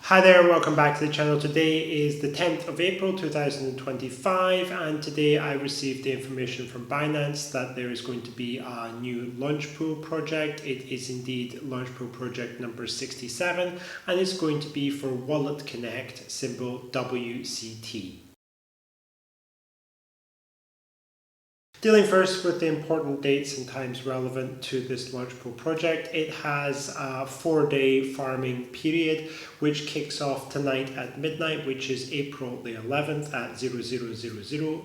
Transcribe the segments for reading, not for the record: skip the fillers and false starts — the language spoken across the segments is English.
Hi there, welcome back to the channel. Today is the 10th of April 2025 and today I received the information from Binance that there is going to be a new Launchpool project. It is indeed Launchpool project number 67 and it's going to be for Walletconnect, symbol WCT. Dealing first with the important dates and times relevant to this Launchpool project, it has a 4-day farming period which kicks off tonight at midnight, which is April the 11th at 0000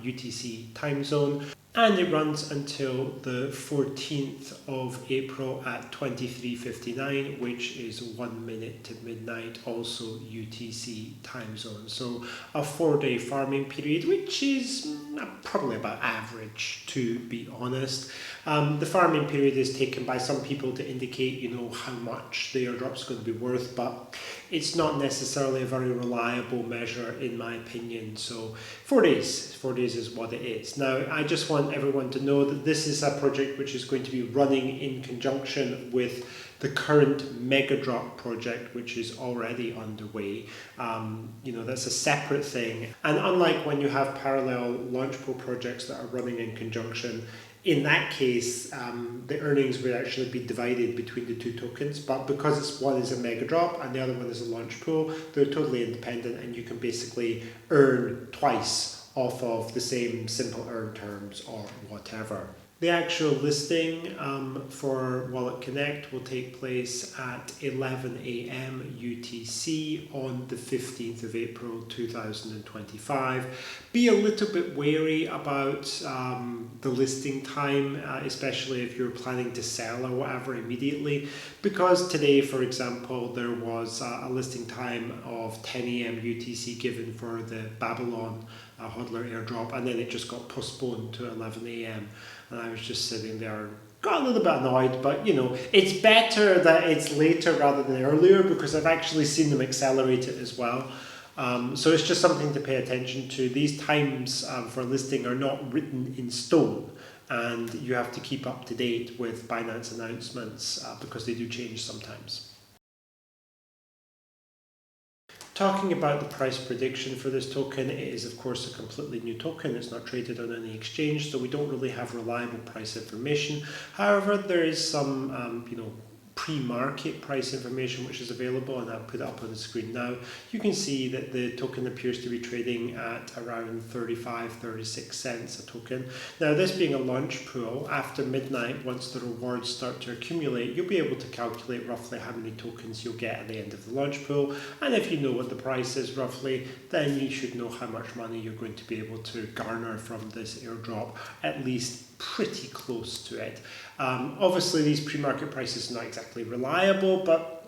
UTC time zone. And it runs until the 14th of April at 23:59, which is 1 minute to midnight, also UTC time zone. So a 4-day farming period, which is probably about average, to be honest. The farming period is taken by some people to indicate, how much the airdrop is going to be worth, but it's not necessarily a very reliable measure in my opinion. So 4 days is what it is. Now, I just want everyone to know that this is a project which is going to be running in conjunction with the current mega drop project, which is already underway. That's a separate thing. And unlike when you have parallel Launchpool projects that are running in conjunction, in that case, the earnings would actually be divided between the two tokens, but because one is a mega drop and the other one is a Launchpool, they're totally independent and you can basically earn twice off of the same simple earn terms or whatever. The actual listing for Walletconnect will take place at 11 a.m. UTC on the 15th of April 2025. Be a little bit wary about the listing time, especially if you're planning to sell or whatever immediately, because today, for example, there was a listing time of 10 a.m. UTC given for the Babylon hodler airdrop, and then it just got postponed to 11 a.m. and I was just sitting there, got a little bit annoyed, but it's better that it's later rather than earlier because I've actually seen them accelerate it as well. So it's just something to pay attention to. These times for listing are not written in stone, and you have to keep up to date with Binance announcements because they do change sometimes. Talking about the price prediction for this token, it is of course a completely new token. It's not traded on any exchange, so we don't really have reliable price information. However, there is some pre-market price information which is available, and I'll put it up on the screen now. You can see that the token appears to be trading at around 36 cents a token. Now, this being a launch pool, after midnight, once the rewards start to accumulate, you'll be able to calculate roughly how many tokens you'll get at the end of the launch pool. And if you know what the price is roughly, then you should know how much money you're going to be able to garner from this airdrop, at least pretty close to it. Obviously, these pre-market prices are not exactly reliable, but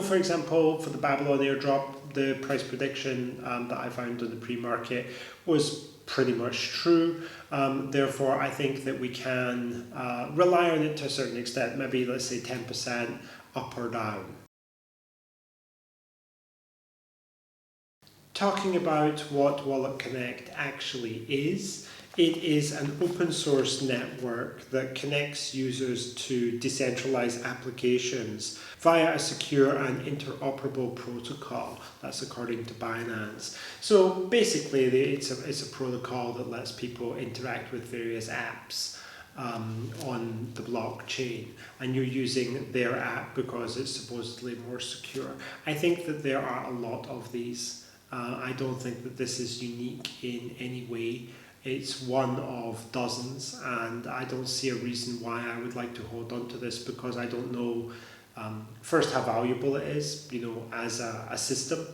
for example, for the Babylon airdrop, the price prediction that I found on the pre-market was pretty much true. Therefore, I think that we can rely on it to a certain extent, maybe let's say 10% up or down. Talking about what Walletconnect actually is, it is an open source network that connects users to decentralized applications via a secure and interoperable protocol. That's according to Binance. So basically, it's a protocol that lets people interact with various apps on the blockchain, and you're using their app because it's supposedly more secure. I think that there are a lot of these. I don't think that this is unique in any way. It's one of dozens, and I don't see a reason why I would like to hold on to this because I don't know, first, how valuable it is, as a system,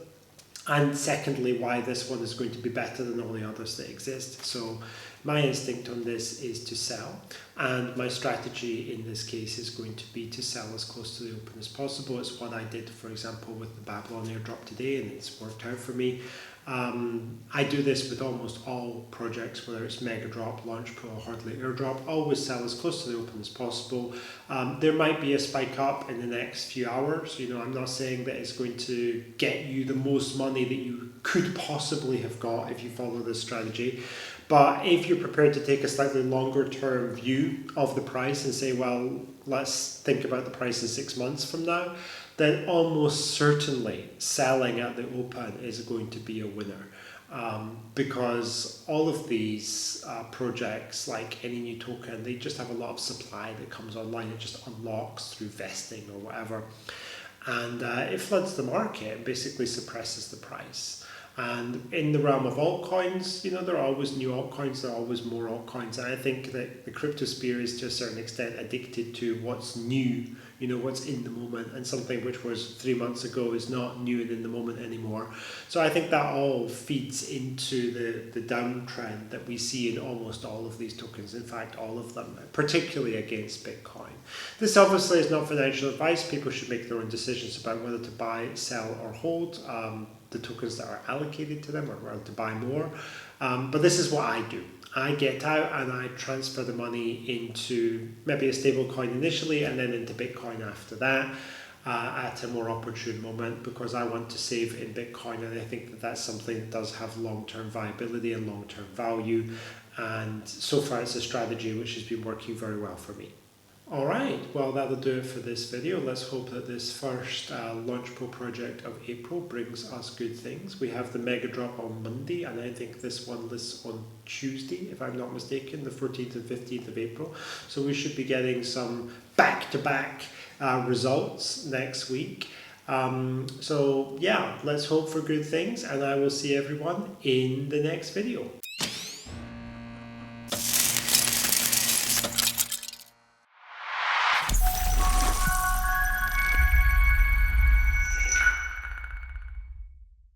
and secondly, why this one is going to be better than all the others that exist. So my instinct on this is to sell, and my strategy in this case is going to be to sell as close to the open as possible. It's what I did, for example, with the Babylon airdrop today, and it's worked out for me. I do this with almost all projects, whether it's mega drop, Launchpool, or hardly airdrop. Always sell as close to the open as possible. There might be a spike up in the next few hours. I'm not saying that it's going to get you the most money that you could possibly have got if you follow this strategy, But if you're prepared to take a slightly longer term view of the price and say, well, let's think about the price in 6 months from now, then almost certainly selling at the open is going to be a winner. Because all of these projects, like any new token, they just have a lot of supply that comes online. It just unlocks through vesting or whatever. And it floods the market and basically suppresses the price. And in the realm of altcoins, there are always new altcoins, there are always more altcoins. And I think that the crypto sphere is to a certain extent addicted to what's new, what's in the moment, and something which was 3 months ago is not new and in the moment anymore. So I think that all feeds into the downtrend that we see in almost all of these tokens, in fact, all of them, particularly against Bitcoin. This obviously is not financial advice. People should make their own decisions about whether to buy, sell, or hold the tokens that are allocated to them, or whether to buy more. But this is what I do. I get out and I transfer the money into maybe a stable coin initially and then into Bitcoin after that at a more opportune moment, because I want to save in Bitcoin, and I think that that's something that does have long-term viability and long-term value. And so far it's a strategy which has been working very well for me. Alright, well that'll do it for this video. Let's hope that this first Launchpool project of April brings us good things. We have the mega drop on Monday, and I think this one lists on Tuesday, if I'm not mistaken, the 14th and 15th of April. So we should be getting some back-to-back results next week. So yeah, let's hope for good things, and I will see everyone in the next video.